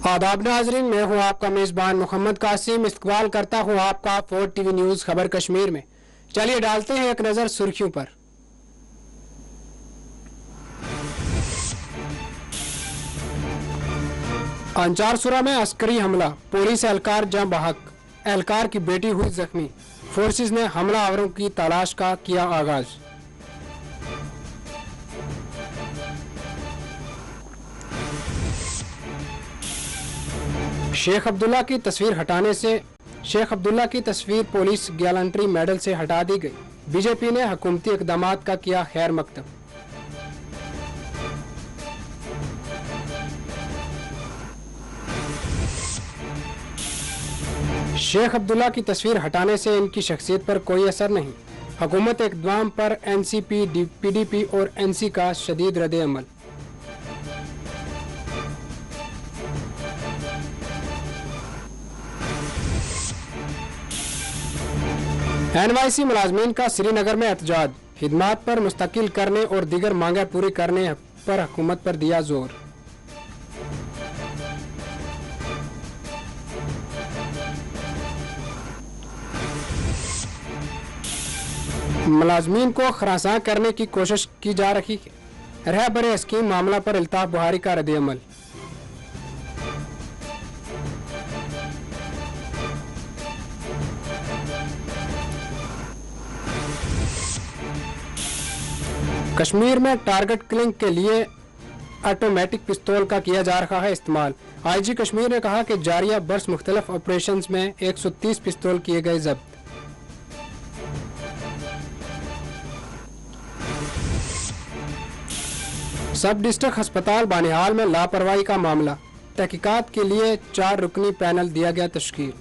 आदाब नाजरीन, मैं हूं आपका मेजबान मोहम्मद कासिम। इस्तकबाल करता हूं आपका 4 टीवी न्यूज खबर कश्मीर में। चलिए डालते हैं एक नजर सुर्खियों पर। अंचारसुरा में अस्करी हमला, पुलिस एहलकार जहां बहक, एहलकार की बेटी हुई जख्मी। फोर्सेस ने हमलावरों की तलाश का किया आगाज। शेख अब्दुल्ला की तस्वीर हटाने से शेख अब्दुल्ला की तस्वीर पुलिस गैलेंट्री मेडल से हटा दी गई। बीजेपी ने हुकूमती इकदामात का किया खैर मकदम। शेख अब्दुल्ला की तस्वीर हटाने से इनकी शख्सियत पर कोई असर नहीं। हुकूमत इक़दाम पर एनसीपी, पीडीपी और एनसी का शदीद रद्द अमल। NYC मुलाजमीन का श्रीनगर में एहतजाज, खिदमात पर मुस्तकिल करने और दीगर मांगे पूरी करने पर हुकूमत पर दिया जोर। मुलाजमीन को खरासां करने की कोशिश की जा रही है। रहबर स्कीम मामला पर अल्ताफ बुहारी का रद्द अमल। कश्मीर में टारगेट किलिंग के लिए ऑटोमेटिक पिस्तौल का किया जा रहा है इस्तेमाल। IG कश्मीर ने कहा कि जारिया बर्स मुख्तलिफ ऑपरेशंस में 130 पिस्तौल किए गए जब्त। सब डिस्ट्रिक्ट अस्पताल बानिहाल में लापरवाही का मामला, तहकीकात के लिए 4 रुकनी पैनल दिया गया तश्कील।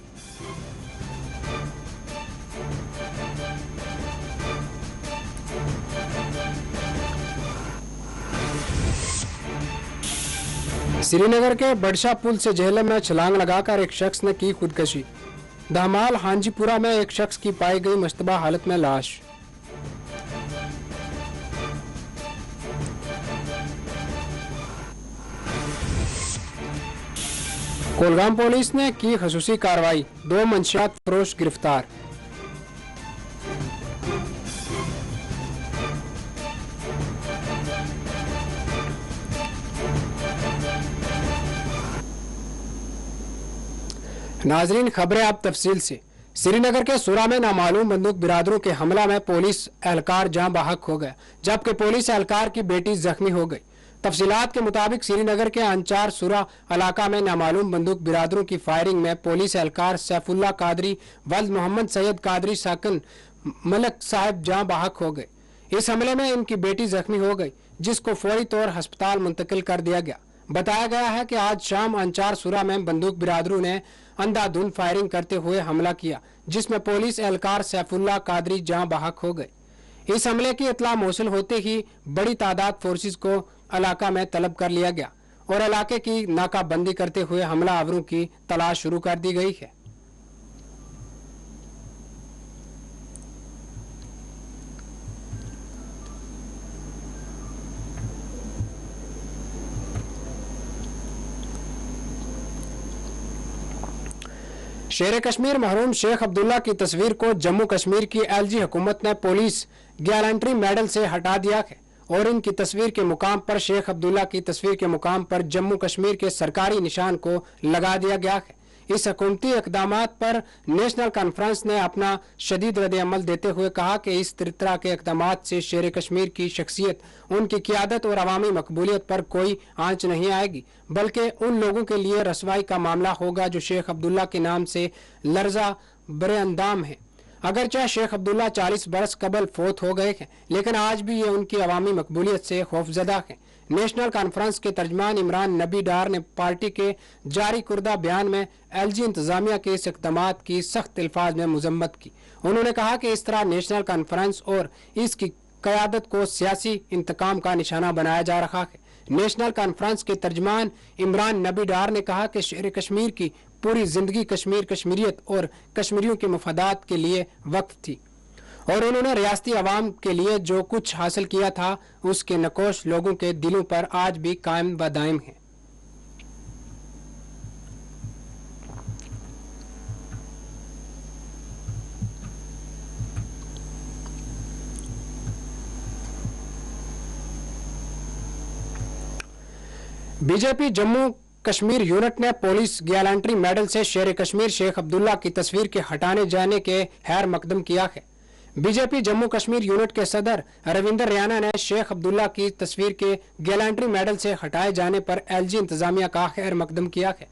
श्रीनगर के बडशाह पुल से जहलम में छलांग लगाकर एक शख्स ने की खुदकशी। दामाल हांजीपुरा में एक शख्स की पाई गई मुश्तबा हालत में लाश। कोलगाम पुलिस ने की खसूसी कार्रवाई, 2 मंशियात फरोश गिरफ्तार। नाजरीन, खबरें आप तफसील से। श्रीनगर के सुरा में नामालूम बंदूक बिरादरों के हमला में पुलिस एहलकार जहां बहक हो गया, जबकि पुलिस एहलकार की बेटी जख्मी हो गई। तफसीलात के मुताबिक श्रीनगर के अंचार सुरा इलाका में नामालूम बंदूक बिरादरों की फायरिंग में पुलिस एहलकार सैफुल्ला कादरी वल्द मोहम्मद सैयद कादरी साकिन मलक साहब जहां बहक हो गए। इस हमले में इनकी बेटी जख्मी हो गई, जिसको फौरी तौर अस्पताल मुंतकिल कर दिया गया। बताया गया है कि आज शाम अंचार सुरा में बंदूक बिरादरों ने अंधाधुंध फायरिंग करते हुए हमला किया, जिसमें पुलिस एहलकार सैफुल्ला कादरी जहां बहक हो गए। इस हमले की इतला मौसूल होते ही बड़ी तादाद फोर्सेस को इलाका में तलब कर लिया गया और इलाके की नाकाबंदी करते हुए हमलावरों की तलाश शुरू कर दी गई है। शेर कश्मीर महरूम शेख अब्दुल्ला की तस्वीर को जम्मू कश्मीर की LG हुकूमत ने पुलिस गैलेंट्री मेडल से हटा दिया है और इनकी तस्वीर के मुकाम पर शेख अब्दुल्ला की तस्वीर के मुकाम पर जम्मू कश्मीर के सरकारी निशान को लगा दिया गया है। इस हुकूमती इकदामात पर नेशनल कॉन्फ्रेंस ने अपना शदीद रद्द अमल देते हुए कहा कि इस तरह के इकदामात से शेर कश्मीर की शख्सियत, उनकी क़ियादत और अवामी मकबूलियत पर कोई आंच नहीं आएगी, बल्कि उन लोगों के लिए रसवाई का मामला होगा जो शेख अब्दुल्ला के नाम से लर्जा बरे अंदाम है। अगरचे शेख अब्दुल्ला 40 बरस कबल फोत हो गए हैं, लेकिन आज भी ये उनकी अवामी मकबूलियत से खौफजदा है। नेशनल कॉन्फ्रेंस के तर्जमान इमरान नबी डार ने पार्टी के जारी कुर्दा बयान में LG इंतजामिया के इस इक़दामात की सख्त अल्फाज में मजम्मत की। उन्होंने कहा कि इस तरह नेशनल कॉन्फ्रेंस और इसकी क़यादत को सियासी इंतकाम का निशाना बनाया जा रहा है। नेशनल कॉन्फ्रेंस के तर्जमान इमरान नबी डार ने कहा कि शेर कश्मीर की पूरी जिंदगी कश्मीर, कश्मीरियत और कश्मीरियों के मफादात के लिए वक्त थी और उन्होंने रियासती अवाम के लिए जो कुछ हासिल किया था उसके नकोश लोगों के दिलों पर आज भी कायम व दायम है। बीजेपी जम्मू कश्मीर यूनिट ने पुलिस गैलेंट्री मेडल से शेर कश्मीर शेख अब्दुल्ला की तस्वीर के हटाने जाने के खैर मकदम किया है। बीजेपी जम्मू कश्मीर यूनिट के सदर रविंदर रैना ने शेख अब्दुल्ला की तस्वीर के गैलेंट्री मेडल से हटाए जाने पर एलजी इंतजामिया का खैर मकदम किया है।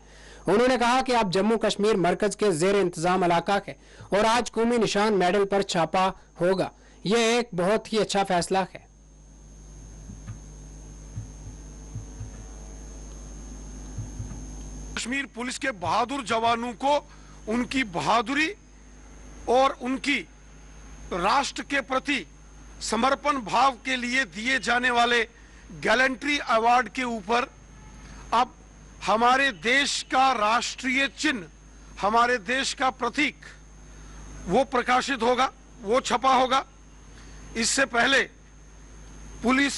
उन्होंने कहा कि अब जम्मू कश्मीर मरकज के जेर इंतजाम इलाका है और आज कौमी निशान मेडल पर छापा होगा। यह एक बहुत ही अच्छा फैसला है। कश्मीर पुलिस के बहादुर जवानों को उनकी बहादुरी और उनकी राष्ट्र के प्रति समर्पण भाव के लिए दिए जाने वाले गैलेंट्री अवार्ड के ऊपर अब हमारे देश का राष्ट्रीय चिन्ह, हमारे देश का प्रतीक वो प्रकाशित होगा, वो छपा होगा। इससे पहले पुलिस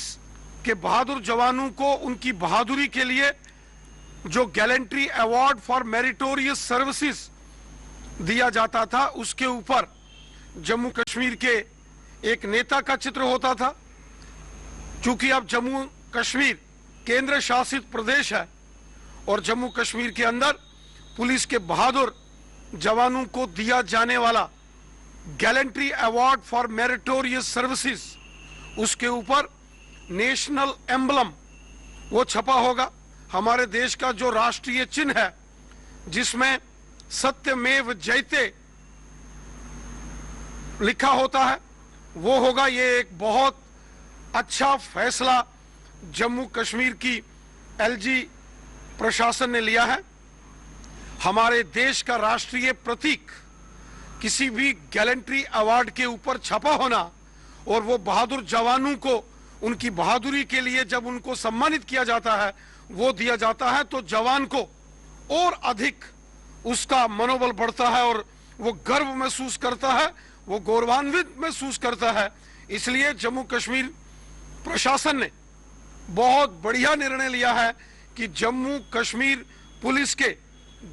के बहादुर जवानों को उनकी बहादुरी के लिए जो gallantry award for meritorious services दिया जाता था, उसके ऊपर जम्मू कश्मीर के एक नेता का चित्र होता था। क्योंकि अब जम्मू कश्मीर केंद्र शासित प्रदेश है और जम्मू कश्मीर के अंदर पुलिस के बहादुर जवानों को दिया जाने वाला gallantry award for meritorious services, उसके ऊपर नेशनल एम्बलम वो छपा होगा। हमारे देश का जो राष्ट्रीय चिन्ह है जिसमें सत्यमेव जयते लिखा होता है वो होगा। ये एक बहुत अच्छा फैसला जम्मू कश्मीर की एलजी प्रशासन ने लिया है। हमारे देश का राष्ट्रीय प्रतीक किसी भी गैलेंट्री अवार्ड के ऊपर छपा होना और वो बहादुर जवानों को उनकी बहादुरी के लिए जब उनको सम्मानित किया जाता है, वो दिया जाता है, तो जवान को और अधिक उसका मनोबल बढ़ता है और वो गर्व महसूस करता है, वो गौरवान्वित महसूस करता है। इसलिए जम्मू कश्मीर प्रशासन ने बहुत बढ़िया निर्णय लिया है कि जम्मू कश्मीर पुलिस के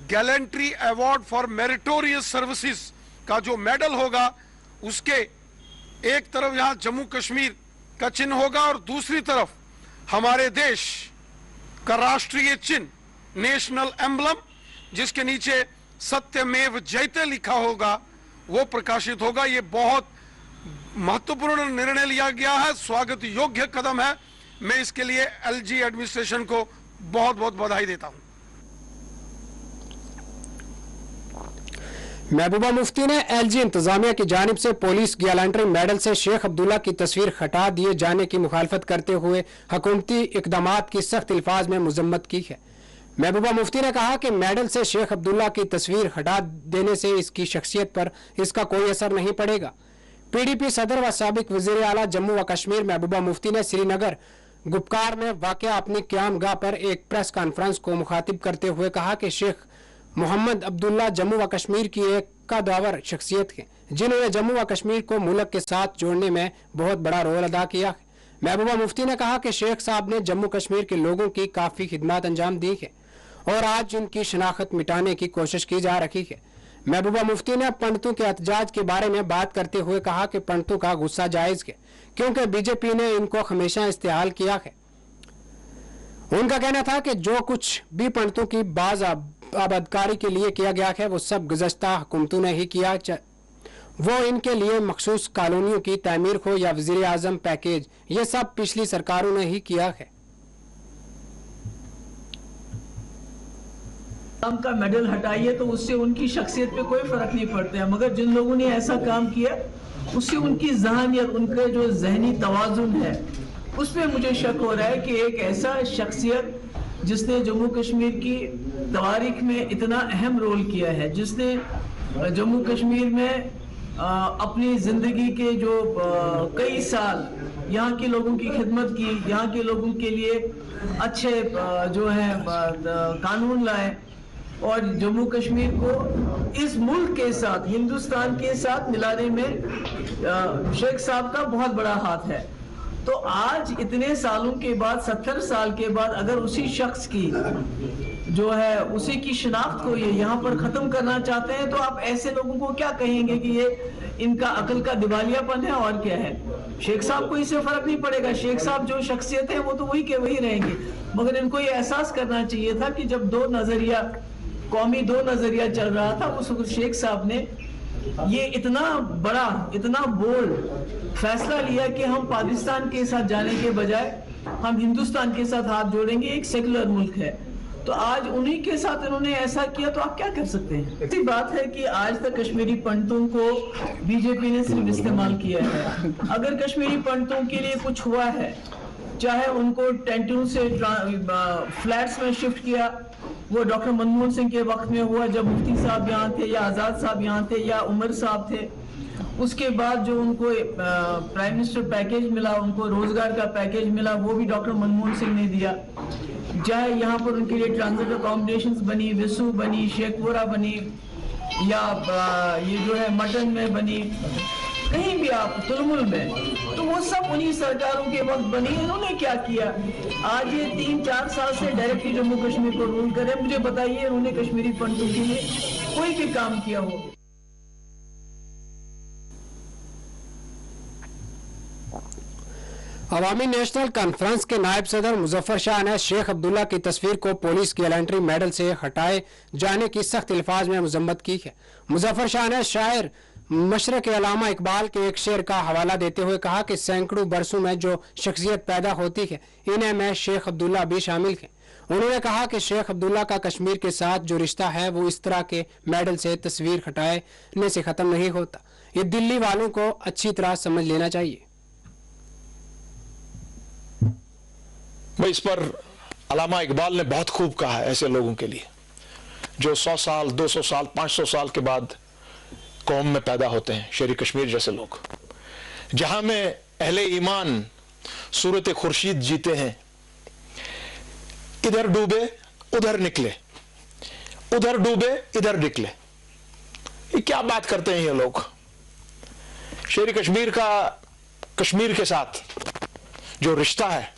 gallantry award for meritorious services का जो मेडल होगा, उसके एक तरफ यहां जम्मू कश्मीर का चिन्ह होगा और दूसरी तरफ हमारे देश का राष्ट्रीय चिन्ह नेशनल एम्बलम, जिसके नीचे सत्यमेव जयते लिखा होगा, वो प्रकाशित होगा। ये बहुत महत्वपूर्ण निर्णय लिया गया है, स्वागत योग्य कदम है। मैं इसके लिए एलजी एडमिनिस्ट्रेशन को बहुत बहुत बधाई देता हूं। महबूबा मुफ्ती ने एलजी इंतजामिया की जानिब से पुलिस गैलेंट्री मेडल से शेख अब्दुल्ला की तस्वीर हटा दिए जाने की मुखालफत करते हुए हुकूमती इकदामात की सख्त अल्फाज में मजम्मत की है। महबूबा मुफ्ती ने कहा कि मेडल से शेख अब्दुल्ला की तस्वीर हटा देने से इसकी शख्सियत पर इसका कोई असर नहीं पड़ेगा। पीडीपी सदर व साबिक वज़ीर आला जम्मू व कश्मीर महबूबा मुफ्ती ने श्रीनगर गुपकार में वाक़या अपनी क़यामगाह पर एक प्रेस कॉन्फ्रेंस को मुखातिब करते हुए कहा कि शेख मोहम्मद अब्दुल्ला जम्मू व कश्मीर की एक कदावर शख्सियत है, जिन्होंने जम्मू व कश्मीर को मुल्क के साथ जोड़ने में बहुत बड़ा रोल अदा किया है। महबूबा मुफ्ती ने कहा कि शेख साहब ने जम्मू कश्मीर के लोगों की काफ़ी खिदमत अंजाम दी है और आज उनकी शनाख्त मिटाने की कोशिश की जा रही है। महबूबा मुफ्ती ने पंडितों के एहतजाज के बारे में बात करते हुए कहा कि पंडितों का गुस्सा जायज़ है, क्योंकि बीजेपी ने इनको हमेशा इस्तेहाल किया है। उनका कहना था कि जो कुछ भी पंडितों की बाज आबादकारी के लिए किया गया है वो सब गुज़श्ता हुकूमतों ने ही किया, वो इनके लिए मखसूस कॉलोनियों की तामीर हो या वज़ीर आज़म पैकेज, ये सब पिछली सरकारों ने ही किया है। का मेडल हटाइए तो उससे उनकी शख्सियत पे कोई फर्क नहीं पड़ता है, मगर जिन लोगों ने ऐसा काम किया उससे उनकी ज़हनियत, उनका जो जहनी तवाज़ुन है, उस पर मुझे शक हो रहा है कि एक ऐसा शख्सियत जिसने जम्मू कश्मीर की तारीख में इतना अहम रोल किया है, जिसने जम्मू कश्मीर में अपनी ज़िंदगी के जो कई साल यहाँ के लोगों की खिदमत की, यहाँ के लोगों के लिए अच्छे जो है कानून लाए और जम्मू कश्मीर को इस मुल्क के साथ, हिंदुस्तान के साथ मिलाने में शेख साहब का बहुत बड़ा हाथ है। तो आज इतने सालों के बाद, 70 साल के बाद, अगर उसी शख्स की जो है उसी की शिनाख्त को ये यहाँ पर ख़त्म करना चाहते हैं, तो आप ऐसे लोगों को क्या कहेंगे कि ये इनका अकल का दिवालियापन है और क्या है। शेख साहब को इससे फ़र्क नहीं पड़ेगा, शेख साहब जो शख्सियत है वो तो वही के वही रहेंगे। मगर इनको ये एहसास करना चाहिए था कि जब कौमी दो नजरिया चल रहा था, उस वक्त शेख साहब ने ये इतना बड़ा, इतना बोल्ड फैसला लिया कि हम पाकिस्तान के साथ जाने के बजाय हम हिंदुस्तान के साथ हाथ जोड़ेंगे, एक सेकुलर मुल्क है। तो आज उन्हीं के साथ इन्होंने ऐसा किया, तो आप क्या कर सकते हैं। ऐसी बात है कि आज तक कश्मीरी पंडितों को बीजेपी ने सिर्फ इस्तेमाल किया है। अगर कश्मीरी पंडितों के लिए कुछ हुआ है, चाहे उनको टेंटों से फ्लैट्स में शिफ्ट किया, वो डॉक्टर मनमोहन सिंह के वक्त में हुआ जब मुफ्ती साहब यहाँ थे, या आज़ाद साहब यहाँ थे, या उमर साहब थे। उसके बाद जो उनको प्राइम मिनिस्टर पैकेज मिला, उनको रोजगार का पैकेज मिला, वो भी डॉक्टर मनमोहन सिंह ने दिया। चाहे यहाँ पर उनके लिए ट्रांजिट अकोमोडेशंस बनी, विसू बनी, शेखपुरा बनी, या ये जो है मटन में बनी, कहीं भी आप तुलमुल में, तो वो सब उन्हीं सरकारों के वक्त बनी। इन्होंने क्या किया? आज ये 3-4 साल से डायरेक्टली जम्मू कश्मीर को रूल करे। मुझे बताइए उन्होंने कश्मीरी पंडितों के लिए कोई भी काम किया हो? अवामी नेशनल कॉन्फ्रेंस के नायब सदर मुजफ्फर शाह ने शेख अब्दुल्ला की तस्वीर को पुलिस गैलेंट्री मेडल से हटाए जाने की सख्त अल्फाज में मजम्मत की है। मुजफ्फर शाह ने शायर मशरक अल्लामा इकबाल के एक शेर का हवाला देते हुए कहा कि सैकड़ों बरसों में जो शख्सियत पैदा होती है, इन्हें में शेख अब्दुल्ला भी शामिल है। उन्होंने कहा कि शेख अब्दुल्ला का कश्मीर के साथ जो रिश्ता है वो इस तरह के मेडल से तस्वीर हटाने से खत्म नहीं होता। ये दिल्ली वालों को अच्छी तरह समझ लेना चाहिए। भाई, इस पर अल्लामा इकबाल ने बहुत खूब कहा है ऐसे लोगों के लिए जो 100 साल, 200 साल, 500 साल के बाद कौम में पैदा होते हैं, शेर कश्मीर जैसे लोग, जहां में अहले ईमान सूरत खुर्शीद जीते हैं। इधर डूबे उधर निकले, उधर डूबे इधर निकले। ये क्या बात करते हैं ये लोग? शेर कश्मीर का कश्मीर के साथ जो रिश्ता है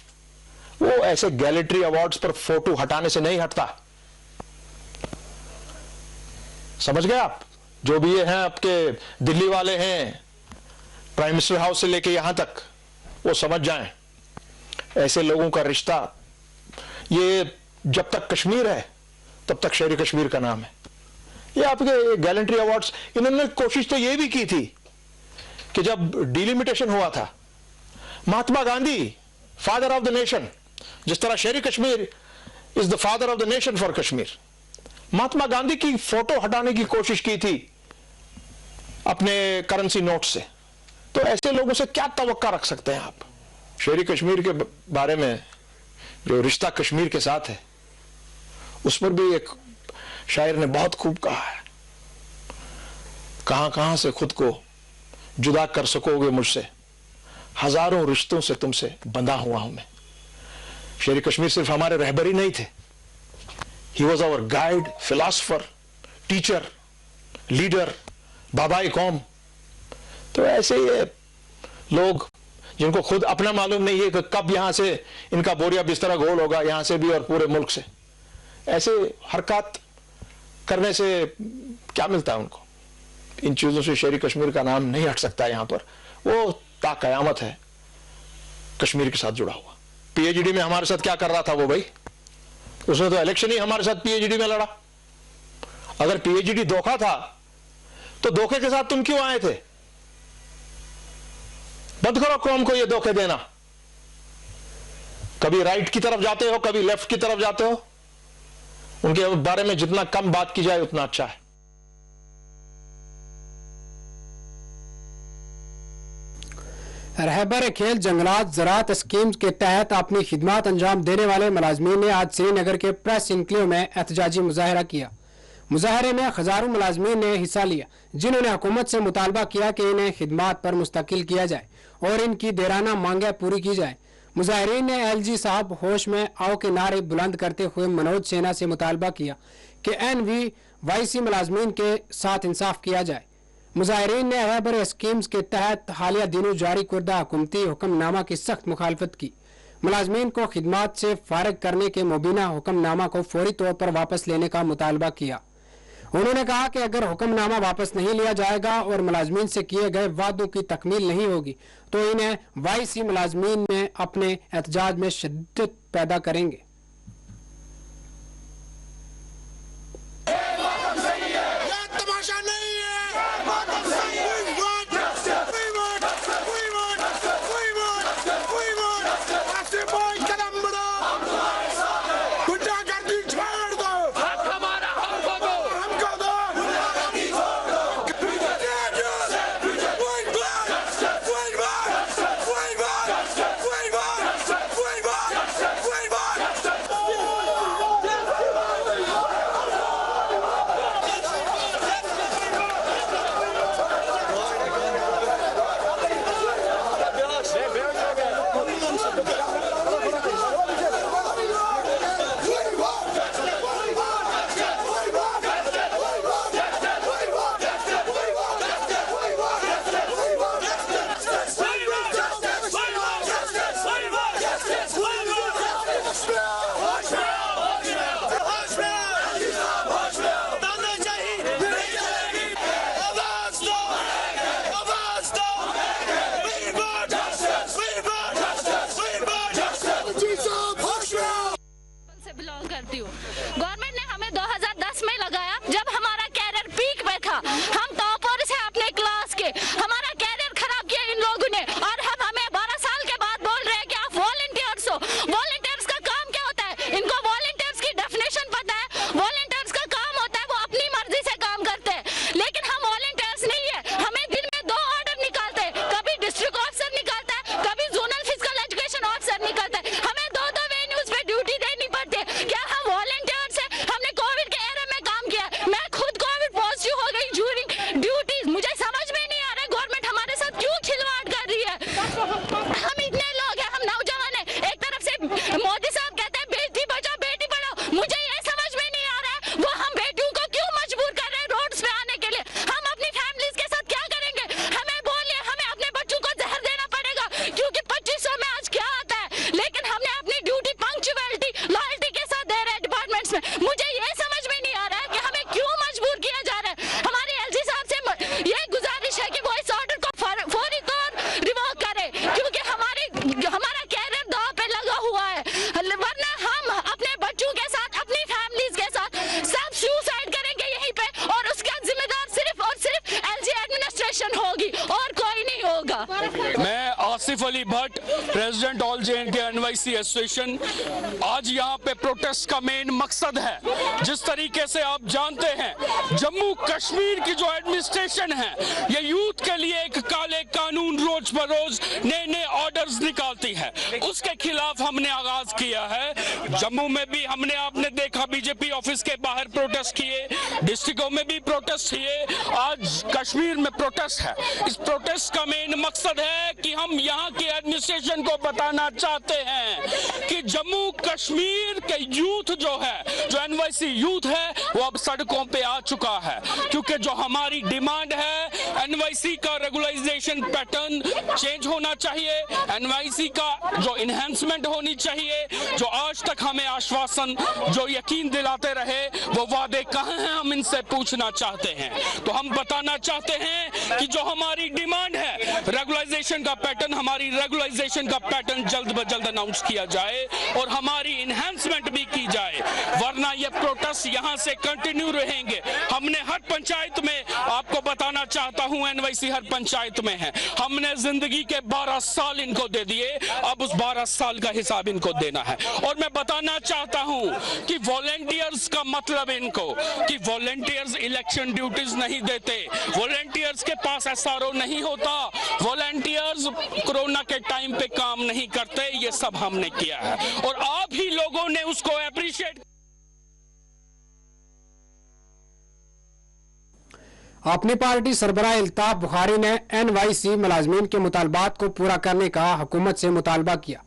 वो ऐसे गैलेंट्री अवार्ड्स पर फोटो हटाने से नहीं हटता। समझ गए आप? जो भी ये हैं आपके दिल्ली वाले हैं, प्राइम मिनिस्टर हाउस से लेके यहां तक, वो समझ जाएं ऐसे लोगों का रिश्ता, ये जब तक कश्मीर है तब तक शेर कश्मीर का नाम है। ये आपके गैलेंट्री अवार्ड्स, इन्होंने कोशिश तो ये भी की थी कि जब डिलिमिटेशन हुआ था, Mahatma Gandhi father of the nation, जिस तरह Sher Kashmir is the father of the nation for Kashmir, Mahatma Gandhi की फोटो हटाने की कोशिश की थी अपने करेंसी नोट से। तो ऐसे लोगों से क्या तवक्का रख सकते हैं आप? शेर कश्मीर के बारे में जो रिश्ता कश्मीर के साथ है, उस पर भी एक शायर ने बहुत खूब कहा है, कहां कहां से खुद को जुदा कर सकोगे मुझसे, हजारों रिश्तों से तुमसे बंधा हुआ हूं मैं। शेर कश्मीर सिर्फ हमारे रहबरी नहीं थे, he was our guide, philosopher, teacher, leader, बाबाई कौम। तो ऐसे ये लोग जिनको खुद अपना मालूम नहीं है कि कब यहां से इनका बोरिया बिस्तरा गोल होगा, यहां से भी और पूरे मुल्क से, ऐसे हरकत करने से क्या मिलता है उनको? इन चीजों से शेर कश्मीर का नाम नहीं हट सकता। यहां पर वो ताकयामत है कश्मीर के साथ जुड़ा हुआ। पीएचडी में हमारे साथ क्या कर रहा था वो भाई? उसने तो इलेक्शन ही हमारे साथ पीएचडी में लड़ा। अगर पीएचडी धोखा था तो धोखे के साथ तुम क्यों आए थे? बंद करो कौम को ये धोखे देना। कभी राइट की तरफ जाते हो, कभी लेफ्ट की तरफ जाते हो। उनके बारे में जितना कम बात की जाए उतना अच्छा है। रहबर खेल जंगलात ज़राअत स्कीम के तहत अपनी खिदमत अंजाम देने वाले मुलाजमीन ने आज श्रीनगर के प्रेस इनक्लेव में एहतजाजी मुजाहरा किया। मुजाहरे में हजारों मुलाजमीन ने हिस्सा लिया, जिन्होंने हुकूमत से मुतालबा किया कि इन्हें खिदमत पर मुस्तकिल किया जाए और इनकी देराना मांगें पूरी की जाए। मुजाहरीन ने एलजी साहब होश में आओ के नारे बुलंद करते हुए मनोज सिन्हा से मुतालबा किया कि NVYC मुलाजमीन के साथ इंसाफ किया जाए। मुजाहरीन ने रहबर स्कीम्स के तहत हालिया दिनों जारी करदा हुकूमती हुक्मनामा की सख्त मुखालफत की। मुलाजमीन को खिदमत से फारिग करने के मुबीना हुक्मनामा को फौरी तौर पर वापस लेने का मुतालबा किया। उन्होंने कहा कि अगर हुक्मनामा वापस नहीं लिया जाएगा और मुलाजमीन से किए गए वादों की तकमील नहीं होगी तो इन्हें YC मुलाजमीन में अपने एहतजाज में शिद्दत पैदा करेंगे। Asif Ali Bhatt, president all जे&के NYC association. आज यहाँ पे प्रोटेस्ट का मेन मकसद है, जिस तरीके से आप जानते हैं जम्मू कश्मीर की जो एडमिनिस्ट्रेशन है ये यूथ के लिए एक काले कानून रोज बरोज नए नए ऑर्डर्स निकालती है, उसके खिलाफ हमने आगाज किया है। जम्मू में भी हमने आपने देखा बीजेपी ऑफिस के बाहर प्रोटेस्ट किए, डिस्ट्रिक्टों में भी प्रोटेस्ट किए, आज कश्मीर में प्रोटेस्ट है। इस प्रोटेस्ट का मेन मकसद है कि हम यहाँ के एडमिनिस्ट्रेशन को बताना चाहते हैं कि जम्मू कश्मीर के यूथ जो है, जो एनवाईसी यूथ है, वो अब सड़कों पे आ चुका है, क्योंकि जो हमारी डिमांड है एनवाईसी का रेगुलराइजेशन पैटर्न चेंज होना चाहिए, एनवाईसी का जो इनहेंसमेंट होनी चाहिए, जो आज तक हमें आश्वासन जो यकीन दिलाते रहे वो वादे कहाँ हैं, हम इनसे पूछना चाहते हैं। तो हम बताना चाहते हैं कि जो हमारी डिमांड है रेगुलराइजेशन का पैटर्न, हमारी रेगुलराइजेशन का पैटर्न जल्द ब जल्द अनाउंस किया जाए और हमारी इनहेंसमेंट भी की जाए, वरना ये प्रोटेस्ट यहाँ से कंटिन्यू रहेंगे। हमने हर पंचायत में, आपको बताना चाहता हूँ एनवाईसी हर पंचायत में है, हमने जिंदगी के 12 साल इनको दे दिए, अब उस 12 साल का हिसाब इनको देना है। और मैं बताना चाहता हूँ कि वॉलंटियर्स का मतलब इनको कि वॉलंटियर्स इलेक्शन ड्यूटीज नहीं देते, वॉलंटियर्स के पास एसआरओ नहीं होता, वॉलंटियर्स कोरोना के टाइम पे काम नहीं करते, ये सब हमने किया है और आप ही लोगों ने उसको अप्रिशिएट। अपनी पार्टी सरबराह इल्ताफ बुखारी ने एनवाईसी मुलाजमीन के मुतालबात को पूरा करने का हुकूमत से मुतालबा किया।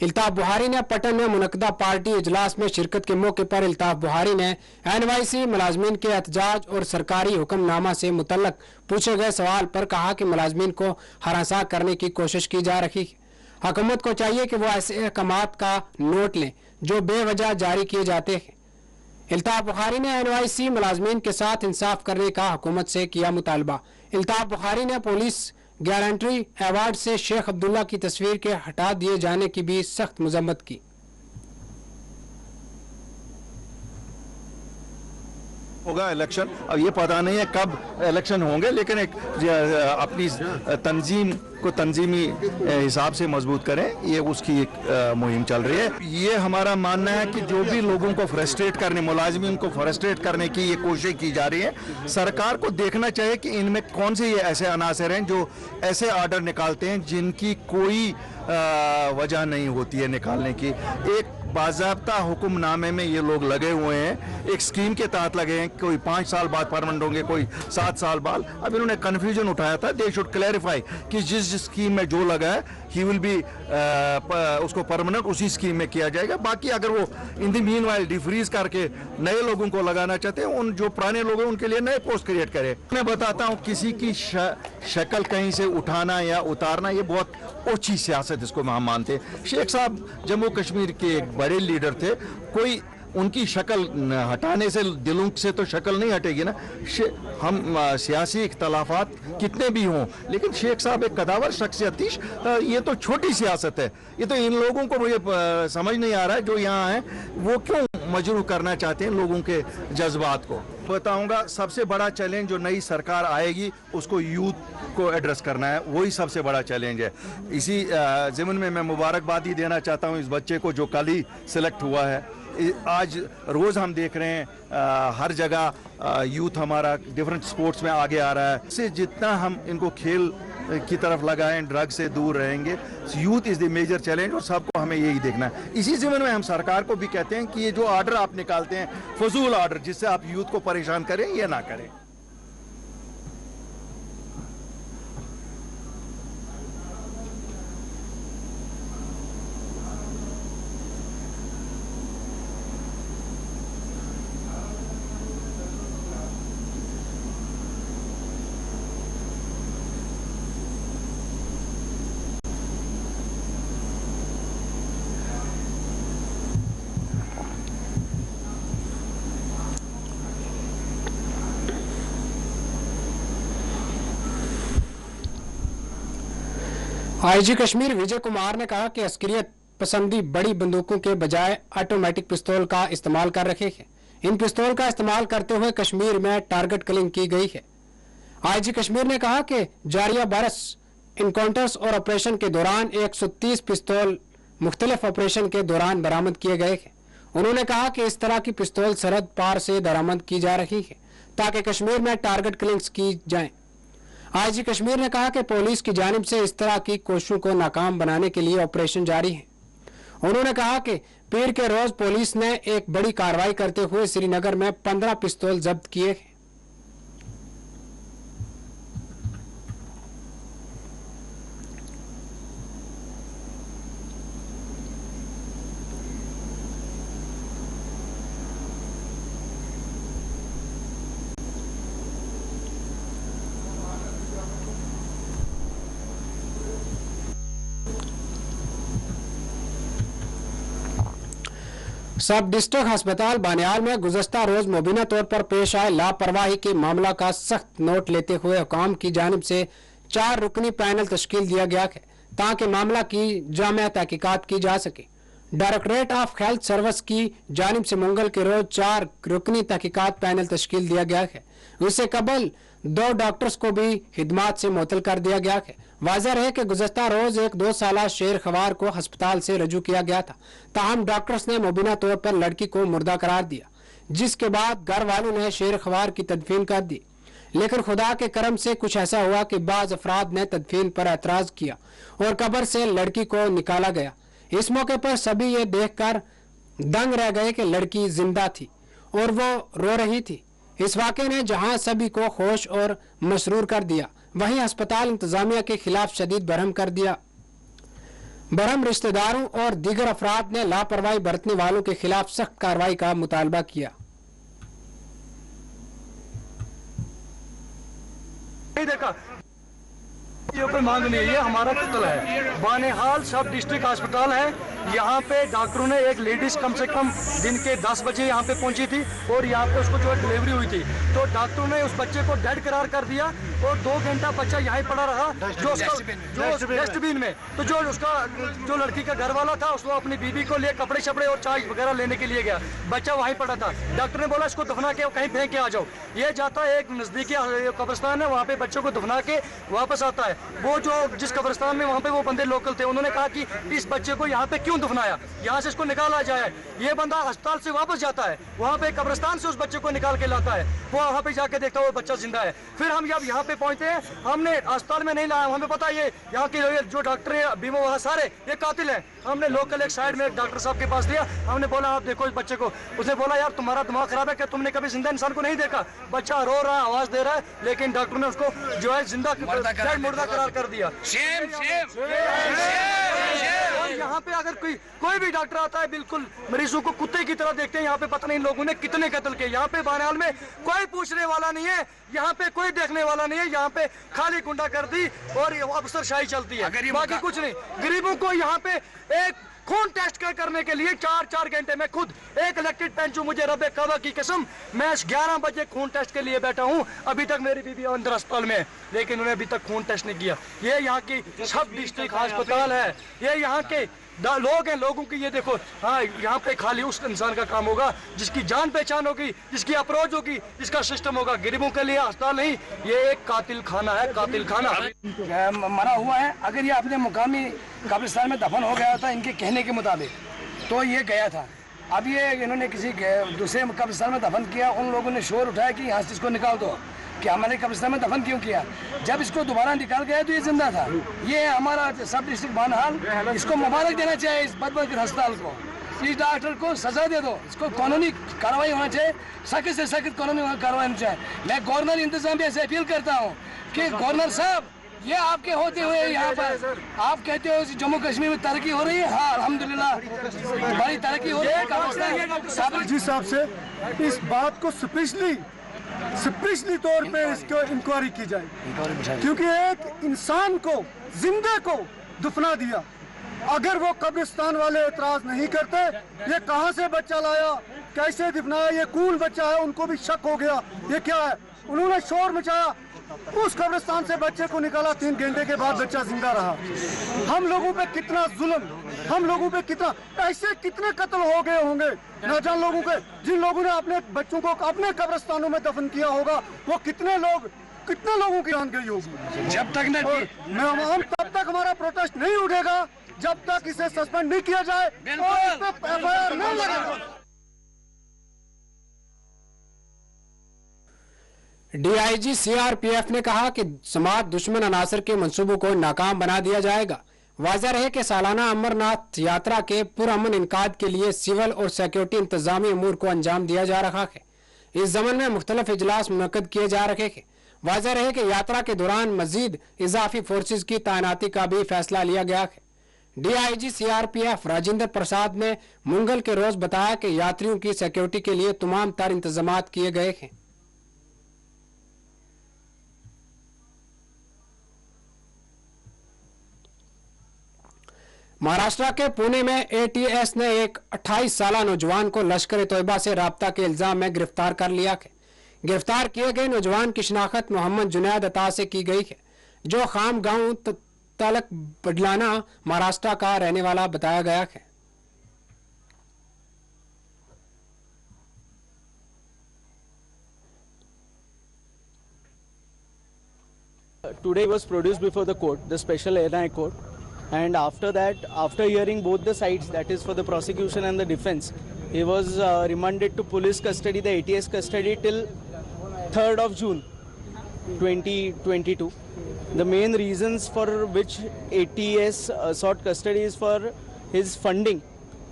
इल्ताफ बुखारी ने पटन में मुनक्किदा पार्टी इजलास में शिरकत के मौके पर इल्ताफ बुखारी ने एनवाईसी मुलाजमीन के एहतजाज और सरकारी हुक्मनामा से मुतल्लक पूछे गए सवाल पर कहा कि मुलाजमीन को हरासा करने की कोशिश की जा रही है। हुकूमत को चाहिए कि वो ऐसे अहकामात का नोट लें जो बेवजह जारी किए जाते हैं। इल्ताफ बुखारी ने एनवाईसी मुलाजमीन के साथ इंसाफ करने का हुकूमत से किया मुतालबा। इल्ताफ बुखारी ने पुलिस गारंटी अवार्ड से शेख अब्दुल्ला की तस्वीर के हटा दिए जाने की भी सख्त मजम्मत की। होगा इलेक्शन, अब ये पता नहीं है कब इलेक्शन होंगे, लेकिन एक अपनी तंजीम को तंजीमी हिसाब से मजबूत करें, ये उसकी एक मुहिम चल रही है। ये हमारा मानना है कि जो भी लोगों को फ्रस्ट्रेट करने, मुलाजिमीन को फ्रस्ट्रेट करने की ये कोशिश की जा रही है, सरकार को देखना चाहिए कि इनमें कौन से ये ऐसे अनासर हैं जो ऐसे ऑर्डर निकालते हैं जिनकी कोई वजह नहीं होती है निकालने की। एक बाज़ाब्ता हुक्मनामे में ये लोग लगे हुए हैं, एक स्कीम के तहत लगे हैं, कोई 5 साल बाद परमानेंट होंगे, कोई 7 साल बाद। अब इन्होंने कन्फ्यूजन उठाया था, दे शुड क्लैरिफाई कि जिस स्कीम में जो लगा है ही विल बी उसको परमानेंट उसी स्कीम में किया जाएगा। बाकी अगर वो इन द मीनवाइल डिफ्रीज करके नए लोगों को लगाना चाहते हैं, उन जो पुराने लोग हैं उनके लिए नए पोस्ट क्रिएट करें। मैं बताता हूँ, किसी की शक्ल कहीं से उठाना या उतारना ये बहुत ओछी सियासत इसको हम मानते हैं। शेख साहब जम्मू कश्मीर के एक बड़े लीडर थे, कोई उनकी शक्ल हटाने से दिलों से तो शक्ल नहीं हटेगी ना। हम सियासी इख्तलाफात कितने भी हों, लेकिन शेख साहब एक कदावर शख्सियत थी। ये तो छोटी सियासत है, ये तो इन लोगों को मुझे समझ नहीं आ रहा है जो यहाँ हैं वो क्यों मजरूह करना चाहते हैं लोगों के जज्बात को। बताऊंगा, सबसे बड़ा चैलेंज जो नई सरकार आएगी उसको यूथ को एड्रेस करना है, वही सबसे बड़ा चैलेंज है। इसी ज़िम्न में मैं मुबारकबाद ही देना चाहता हूँ इस बच्चे को जो कल ही सिलेक्ट हुआ है। आज रोज़ हम देख रहे हैं हर जगह यूथ हमारा डिफरेंट स्पोर्ट्स में आगे आ रहा है। इससे जितना हम इनको खेल की तरफ लगाएं, ड्रग से दूर रहेंगे। Youth is the major challenge और सबको हमें यही देखना है। इसी ज़मीन में हम सरकार को भी कहते हैं कि ये जो ऑर्डर आप निकालते हैं, फजूल ऑर्डर जिससे आप यूथ को परेशान करें, ये ना करें। आईजी कश्मीर विजय कुमार ने कहा कि अस्करियत पसंदी बड़ी बंदूकों के बजाय ऑटोमेटिक पिस्तौल का इस्तेमाल कर रहे हैं। इन पिस्तौल का इस्तेमाल करते हुए कश्मीर में टारगेट किलिंग की गई है। आईजी कश्मीर ने कहा कि जारिया बरस इनकाउंटर्स और ऑपरेशन के दौरान 130 पिस्तौल मुख्तलिफ ऑपरेशन के दौरान बरामद किए गए हैं। उन्होंने कहा कि इस तरह की पिस्तौल सरहद पार से बरामद की जा रही है ताकि कश्मीर में टारगेट किलिंग्स की जाएं। आईजी कश्मीर ने कहा कि पुलिस की जानिब से इस तरह की कोशिशों को नाकाम बनाने के लिए ऑपरेशन जारी है। उन्होंने कहा कि पीर के रोज पुलिस ने एक बड़ी कार्रवाई करते हुए श्रीनगर में 15 पिस्तौल जब्त किए हैं। सब डिस्ट्रिक्ट अस्पताल बानियाल में गुज़श्ता रोज मुबीना तौर पर पेश आए लापरवाही के मामला का सख्त नोट लेते हुए हुकाम की जानिब से 4 रुकनी पैनल तश्कील दिया गया है ताकि मामला की जामिया तहकीकात की जा सके। डायरेक्टरेट ऑफ हेल्थ सर्विस की जानिब से मंगल के रोज 4 रुकनी तहकीकात पैनल तश्कील दिया गया है। उससे कबल 2 डॉक्टर्स को भी खिदमात से मुअत्तल कर दिया गया है। वाज़ह है कि गुज़श्ता रोज एक 2 साला शेर खवार को अस्पताल से रजू किया गया था, ताहम डॉक्टर्स ने मुबीना तौर पर लड़की को मुर्दा करार दिया, जिसके बाद घर वालों ने शेर खवार की तदफीन कर दी। लेकिन खुदा के करम से कुछ ऐसा हुआ कि बाज़ अफराद ने तदफीन पर एतराज किया और कब्र से लड़की को निकाला गया। इस मौके पर सभी ये देखकर दंग रह गए कि लड़की जिंदा थी और वो रो रही थी। इस वाक़े ने जहां सभी को खुश और मसरूर कर दिया, वहीं अस्पताल इंतजामिया के खिलाफ शदीद बरहम कर दिया। बरहम रिश्तेदारों और दीगर अफराद ने लापरवाही बरतने वालों के खिलाफ सख्त कार्रवाई का मुतालबा किया। देखा ये कोई मांग नहीं है, ये हमारा कत्ल है। बानिहाल सब डिस्ट्रिक्ट अस्पताल है। यहाँ पे डॉक्टरों ने एक लेडीज कम से कम दिन के 10 बजे यहाँ पे पहुंची थी और यहाँ पे उसको जो है डिलीवरी हुई थी, तो डॉक्टरों ने उस बच्चे को डेड करार कर दिया और 2 घंटा बच्चा यहाँ पड़ा रहा जो डस्टबिन में। तो जो उसका जो लड़की का घर वाला था उसको अपनी बीबी को लिए कपड़े शपड़े और चाय वगैरह लेने के लिए गया, बच्चा वहीं पड़ा था। डॉक्टर ने बोला इसको दफना के कहीं फेंक के आ जाओ। ये जाता है एक नजदीकी कब्रिस्तान है, वहाँ पे बच्चों को दफना के वापस आता है। वो जो जिस कब्रिस्तान में वहाँ पे वो बंदे लोकल थे, उन्होंने कहा कि इस बच्चे को यहाँ पे क्यों दफनाया, यहाँ से इसको निकाला जाए। ये बंदा अस्पताल से वापस जाता है, वहाँ पे कब्रिस्तान से उस बच्चे को निकाल के लाता है, वो वहाँ पे जाके देखता है वो बच्चा जिंदा है। फिर हम जब यहाँ पे पहुंचते हैं, हमने अस्पताल में नहीं लाया, हमें पता ये यहाँ के जो डॉक्टर है बीमा वहाँ सारे ये कातिल है। हमने लोकल एक साइड में एक डॉक्टर साहब के पास दिया, हमने बोला आप देखो इस बच्चे को। उसने बोला यार तुम्हारा दिमाग खराब है क्या, तुमने कभी जिंदा इंसान को नहीं देखा? बच्चा रो रहा है, आवाज दे रहा है, लेकिन डॉक्टर ने उसको जो है जिंदा मुर्दा करार कर दिया। यहाँ पे अगर कोई भी डॉक्टर आता है बिल्कुल मरीजों को कुत्ते की तरह देखते हैं। यहाँ पे पता नहीं लोगों ने कितने कत्ल किए। यहाँ पे बानिहाल में कोई पूछने वाला नहीं है, यहाँ पे कोई देखने वाला नहीं है, यहाँ पे खाली गुंडागर्दी और अफसरशाही चलती है, बाकी कुछ नहीं। गरीबों को यहाँ पे एक खून टेस्ट करने के लिए 4-4 घंटे में खुद एक इलेक्टेड पेंचू, मुझे रब्बे काबा की कसम, मैं 11 बजे खून टेस्ट के लिए बैठा हूँ। अभी तक मेरी बीबी अंदर अस्पताल में है, लेकिन उन्हें अभी तक खून टेस्ट नहीं किया। ये यहाँ की सब डिस्ट्रिक्ट अस्पताल है, ये यहाँ के लोग हैं, लोगों की ये देखो। हाँ, यहाँ पे खाली उस इंसान का काम होगा जिसकी जान पहचान होगी, जिसकी अप्रोच होगी, जिसका सिस्टम होगा। गरीबों के लिए अस्पताल नहीं, ये एक कातिल खाना है, कातिल खाना मरा हुआ है। अगर ये अपने मुकामी कब्रिस्तान में दफन हो गया था इनके कहने के मुताबिक, तो ये गया था। अब ये इन्होंने किसी दूसरे कब्रिस्तान में दफन किया, उन लोगों ने शोर उठाया कि यहाँ से इसको निकाल दो, कि हमारे कब्रिस्तान में दफन क्यों किया। जब इसको दोबारा निकाल गया तो ये जिंदा था। ये हमारा सब डिस्ट्रिक्ट बानिहाल, इसको मुबारक देना चाहिए इस बदबख्त अस्पताल को। इस डॉक्टर को सजा दे दो, इसको कानूनी कार्रवाई होना चाहिए, सख्त से सख्त कानूनी कार्रवाई होनी चाहिए। मैं गवर्नर इंतजामिया से अपील करता हूँ कि गवर्नर साहब, ये आपके होते हुए यहाँ पर आप कहते हो जम्मू कश्मीर में तरक्की हो रही है। हाँ, अल्हम्दुलिल्लाह बड़ी तरक्की हो रही है। जिस हिसाब से इस बात को स्पेशली तौर पे इसको इंक्वायरी की जाए, क्योंकि एक इंसान को जिंदा को दफना दिया। अगर वो कब्रिस्तान वाले एतराज नहीं करते, ये कहाँ से बच्चा लाया, कैसे दफनाया, ये कौन बच्चा है, उनको भी शक हो गया ये क्या है। उन्होंने शोर मचाया, उस कब्रिस्तान से बच्चे को निकाला, 3 घंटे के बाद बच्चा जिंदा रहा। हम लोगों पे कितना जुल्म, हम लोगों पे कितना, ऐसे कितने कत्ल हो गए होंगे नाजान लोगों के, जिन लोगों ने अपने बच्चों को अपने कब्रिस्तानों में दफन किया होगा। वो कितने लोग कितने लोगों की जान गई होगी। जब तक न हम तब तक हमारा प्रोटेस्ट नहीं उठेगा जब तक इसे सस्पेंड नहीं किया जाए और इस पे FIR नहीं लगेगा। DIG CRPF ने कहा कि समाज दुश्मन अनासर के मंसूबों को नाकाम बना दिया जाएगा। वाज़ह रहे कि सालाना अमरनाथ यात्रा के पुरअमन इनकाद के लिए सिविल और सिक्योरिटी इंतजामी अमूर को अंजाम दिया जा रहा है। इस ज़मन में मुख्तलिफ इजलास मुनक्कद किए जा रहे हैं। वाज़ह रहे कि यात्रा के दौरान मजीद इजाफी फोर्सेज की तैनाती का भी फैसला लिया गया है। DIG CRPF राजेंद्र प्रसाद ने मंगल के रोज बताया कि यात्रियों की सिक्योरिटी के लिए तमाम तर इंतजाम किए गए हैं। महाराष्ट्र के पुणे में ATS ने एक 28 साल नौजवान को लश्कर तोयबा से राब्ता के इल्जाम में गिरफ्तार कर लिया है। गिरफ्तार किए गए नौजवान की शिनाख्त मोहम्मद जुनैद अता से की गई है, जो खाम गांव तलक बडलाना महाराष्ट्र का रहने वाला बताया गया है। Today was produced before the court, the special NI court, and after that, after hearing both the sides, that is for the prosecution and the defense, he was remanded to police custody, the ATS custody, till 3rd of June 2022. The main reasons for which ATS sought custody is for his funding,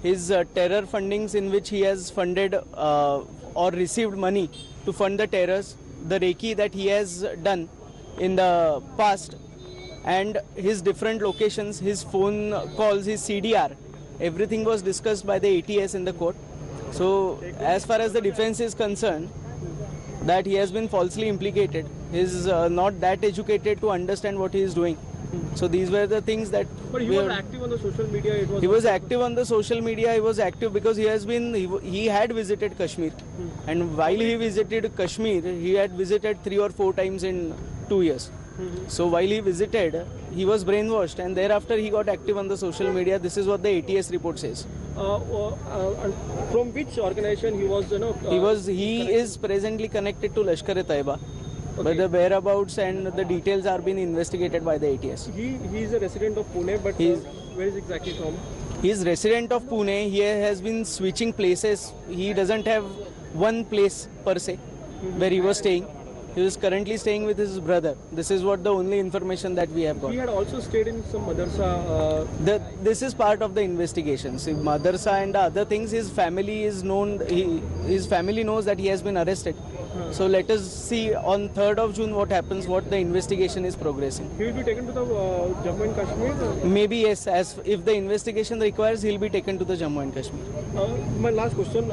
his terror fundings in which he has funded or received money to fund the terrors, the recce that he has done in the past, and his different locations, his phone calls, his CDR, everything was discussed by the ATS in the court. So as far as the defense is concerned, that he has been falsely implicated, he is not that educated to understand what he is doing. So these were the things that. But he was active on the social media. He was active on the social media. He was active because he had visited Kashmir, and while he visited Kashmir, he had visited 3 or 4 times in 2 years. So while he visited, he was brainwashed, and thereafter he got active on the social media. This is what the ATS report says. From which organization he was? He is presently connected to Lashkar-e-Taiba. Okay. But the whereabouts and the details are being investigated by the ATS. He is a resident of Pune, but where is exactly from? He is resident of Pune. He has been switching places. He doesn't have one place per se where he was staying. He is currently staying with his brother. This is what the only information that we have got. He had also stayed in some madrasa. This is part of the investigation. See, madrasa and the other things, his family is known. His family knows that he has been arrested. So let us see on 3rd of June what happens, what the investigation is progressing. He will be taken to the Jammu and Kashmir? Maybe yes, as if the investigation requires, he will be taken to the Jammu and Kashmir. My last question,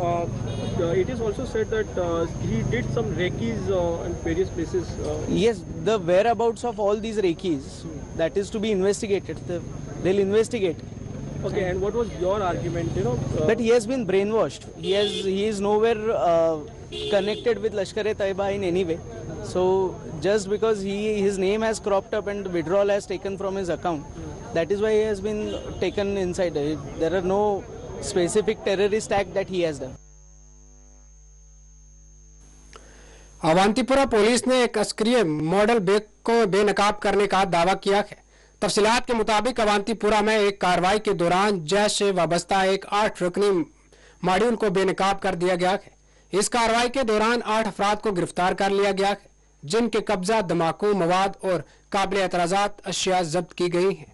it is also said that he did some recce's in various places. Yes, the whereabouts of all these recce's, that is to be investigated. They'll investigate. Okay, and what was your argument, that he has been brainwashed. He is nowhere connected with Lashkar-e-Taiba in any way. So just because his name has cropped up and withdrawal has taken from his account, that is why he has been taken inside. There are no specific terrorist act that he has done. Awantipora police ने एक Askari model bag को बेनकाब करने का दावा किया है। तफसीलात के मुताबिक अवंतीपुरा में एक कार्रवाई के दौरान जैश से वाबस्ता एक 8 रुकनी मॉड्यूल को बेनकाब कर दिया गया है। इस कार्रवाई के दौरान 8 अफराद को गिरफ्तार कर लिया गया है, जिनके कब्जा धमाकू मवाद और काबिल एतराजात अशिया जब्त की गई हैं।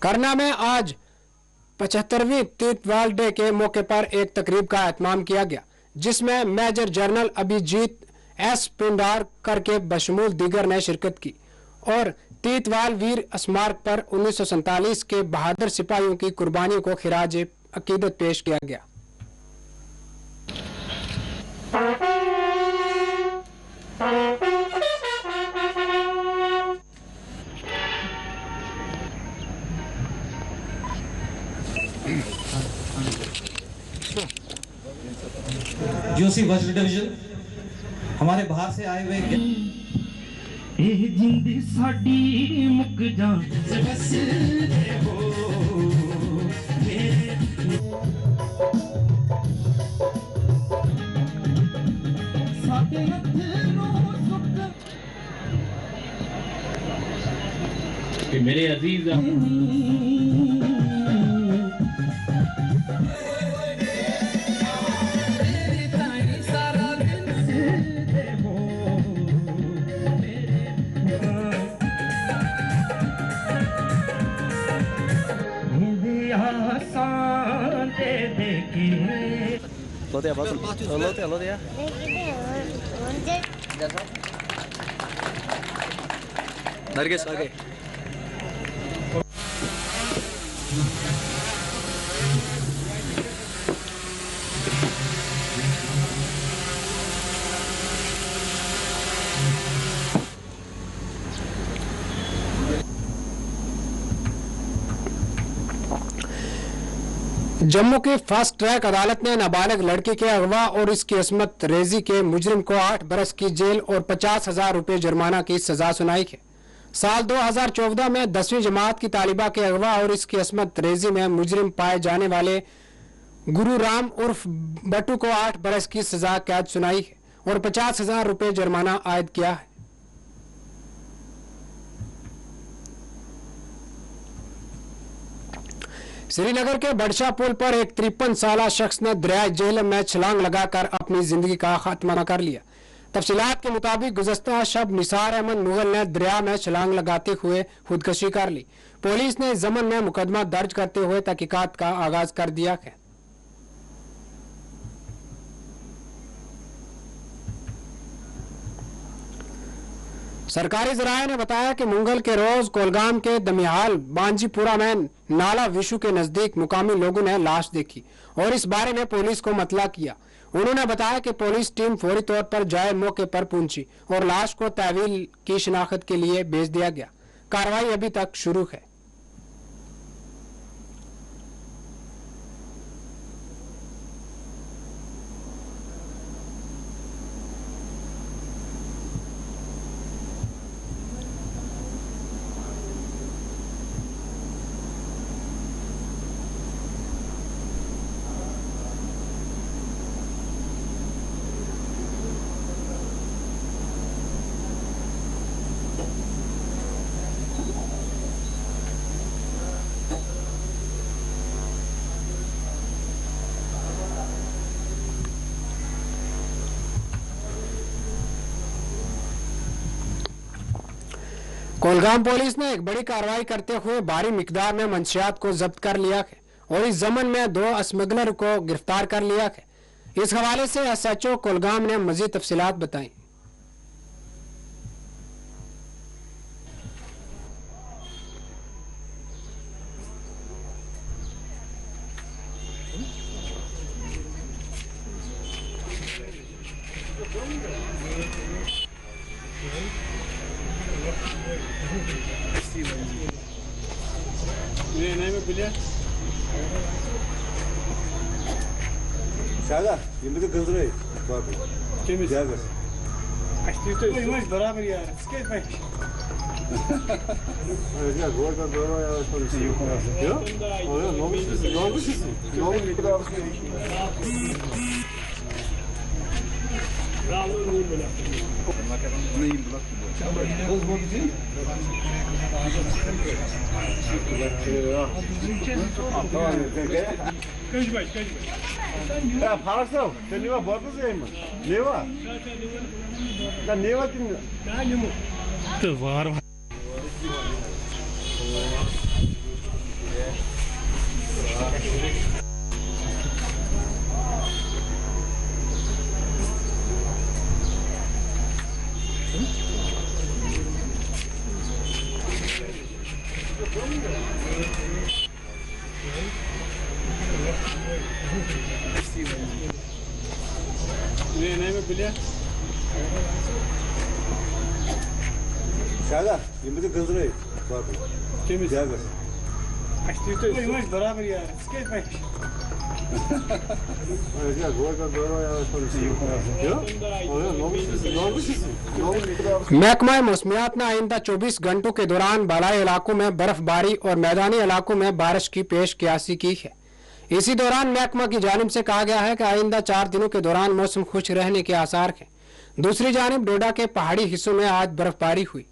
करना में आज 75वीं तीतवाल डे के मौके पर एक तकरीब का एहतमाम किया गया, जिसमें मेजर जनरल अभिजीत एस पिंडार करके बशमूल दीगर ने शिरकत की और तीतवाल वीर स्मारक पर 1947 के बहादुर सिपाहियों की कुर्बानियों को खिराज अकीदत पेश किया गया। जोशी वज्र डिवीजन हमारे बाहर से आए हुए जिंदी साडी मुक जान बस हो मेरे अजीज नरगिस आगे। जम्मू की फास्ट ट्रैक अदालत ने नाबालिग लड़की के अगवा और इसकी असमत रेजी के मुजरिम को 8 बरस की जेल और 50,000 रुपए जुर्माना की सजा सुनाई है। साल 2014 में 10वीं जमात की तालिबा के अगवा और इसकी असमत रेजी में मुजरिम पाए जाने वाले गुरु राम उर्फ बट्टू को 8 बरस की सजा कैद सुनाई है और 50,000 रुपए जुर्माना आयद किया है। श्रीनगर के बड़शाह पुल पर एक 53 साला शख्स ने दरिया जेहलम में छलांग लगाकर अपनी जिंदगी का खात्मा कर लिया। तफसीलात के मुताबिक गुज़श्ता शब निसार अहमद मुगल ने दरिया में छलांग लगाते हुए खुदकशी कर ली। पुलिस ने इस ज़मन में मुकदमा दर्ज करते हुए तहकीकात का आगाज कर दिया है। सरकारी जराये ने बताया कि मंगल के रोज कोलगाम के दमिहाल बांजीपुरा में नाला विशु के नजदीक मुकामी लोगों ने लाश देखी और इस बारे में पुलिस को मतला किया। उन्होंने बताया कि पुलिस टीम फौरी तौर पर जाए मौके पर पहुंची और लाश को तहवील की शिनाख्त के लिए भेज दिया गया। कार्रवाई अभी तक शुरू है। कोलगाम पुलिस ने एक बड़ी कार्रवाई करते हुए भारी मिकदार में मंशियात को जब्त कर लिया है और इस जमन में 2 स्मगलर को गिरफ्तार कर लिया है। इस हवाले से SHO कोलगाम ने मजीद तफसीलात बताई। Şaga, şimdi de kızdırıyor. Bak. Kim Şaga? Açtı. Uyumuş beraber ya. Skate bak. Ya gol da doğru ya sonuçta. Yok. Oya ne olmuş? Ne olmuş? Ne olmuş? Ne kadar olmuş? Bravo oğlum böyle. Neyim bak. Kız bu bizim. Ya parasal, sen neva bakız yayma. Neva. Ya neva kim? Ne neva? तो वार Ne mi bile? Şaga, şimdi de kızdırıyor. Bak. Kim Şaga? Açtı. Uyumuş beraber ya. Skate bak. Ya gol da doğru ya sonuçta. Yok. Oya ne olmuş? Ne olmuş? Ne olmuş? Ne kadar olmuş? महकमा मौसमियात ने आइंदा 24 घंटों के दौरान बालाई इलाकों में बर्फबारी और मैदानी इलाकों में बारिश की पेश कियासी की है। इसी दौरान महकमा की जानिब से कहा गया है कि आइंदा 4 दिनों के दौरान मौसम खुश रहने के आसार हैं। दूसरी जानिब डोडा के पहाड़ी हिस्सों में आज बर्फबारी हुई।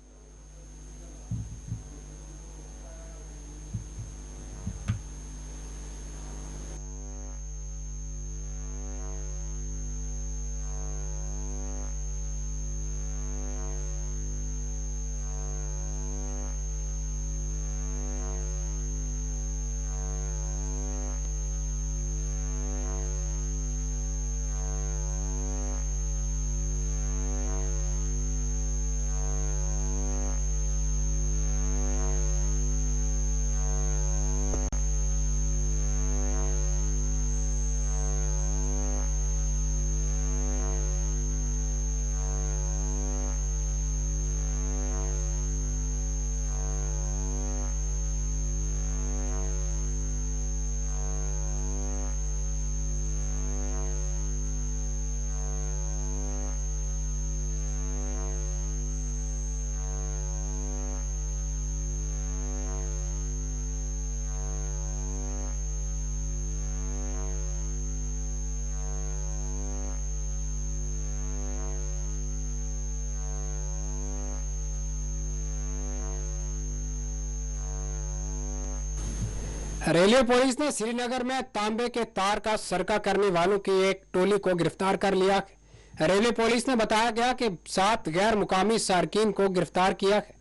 रेलवे पुलिस ने श्रीनगर में तांबे के तार का सरका करने वालों की एक टोली को गिरफ्तार कर लिया है। रेलवे पुलिस ने बताया गया कि 7 गैर मुकामी सार्किन को गिरफ्तार किया है,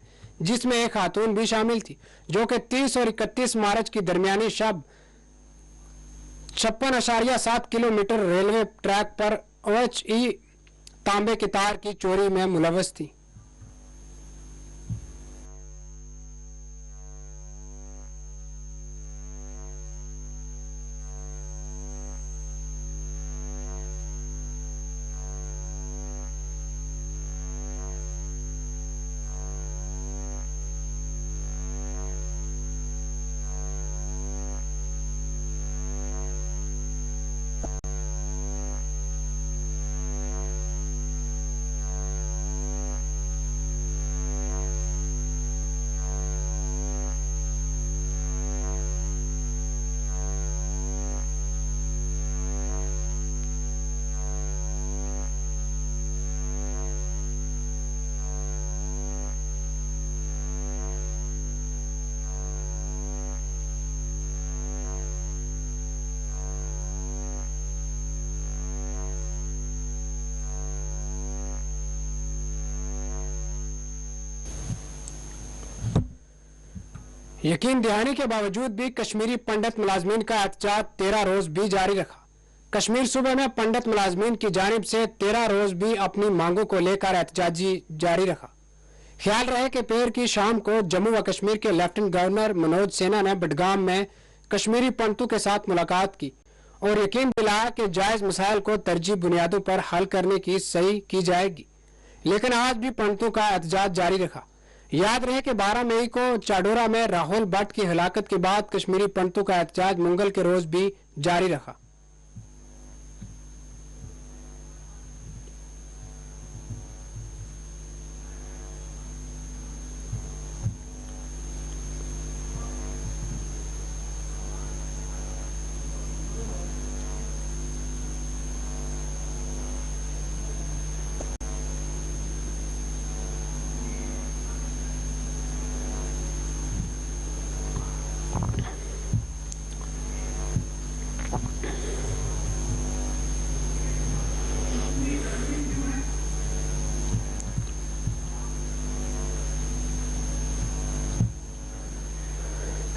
जिसमें एक खातून भी शामिल थी, जो कि 30 और 31 मार्च की दरमियानी शब 56.7 किलोमीटर रेलवे ट्रैक पर OHE तांबे के तार की चोरी में मुलव्वस थी। यकीन दहानी के बावजूद भी कश्मीरी पंडित मुलाजमीन का एहतजाज 13 रोज भी जारी रखा। कश्मीर सूबे में पंडित मुलाजमीन की जानिब से 13 रोज भी अपनी मांगों को लेकर एहतजाज जारी रखा। ख्याल रहे कि पीर की शाम को जम्मू व कश्मीर के लेफ्टिनेंट गवर्नर मनोज सिन्हा ने बडगाम में कश्मीरी पंडितों के साथ मुलाकात की और यकीन दिलाया कि जायज मसाइल को तरजीह बुनियादों पर हल करने की सही की जाएगी, लेकिन आज भी पंडितों का एहतजाज जारी रखा। याद रहे कि 12 मई को चाडोरा में राहुल भट्ट की हलाकत के बाद कश्मीरी पंडितों का एहतजाज मंगल के रोज भी जारी रखा।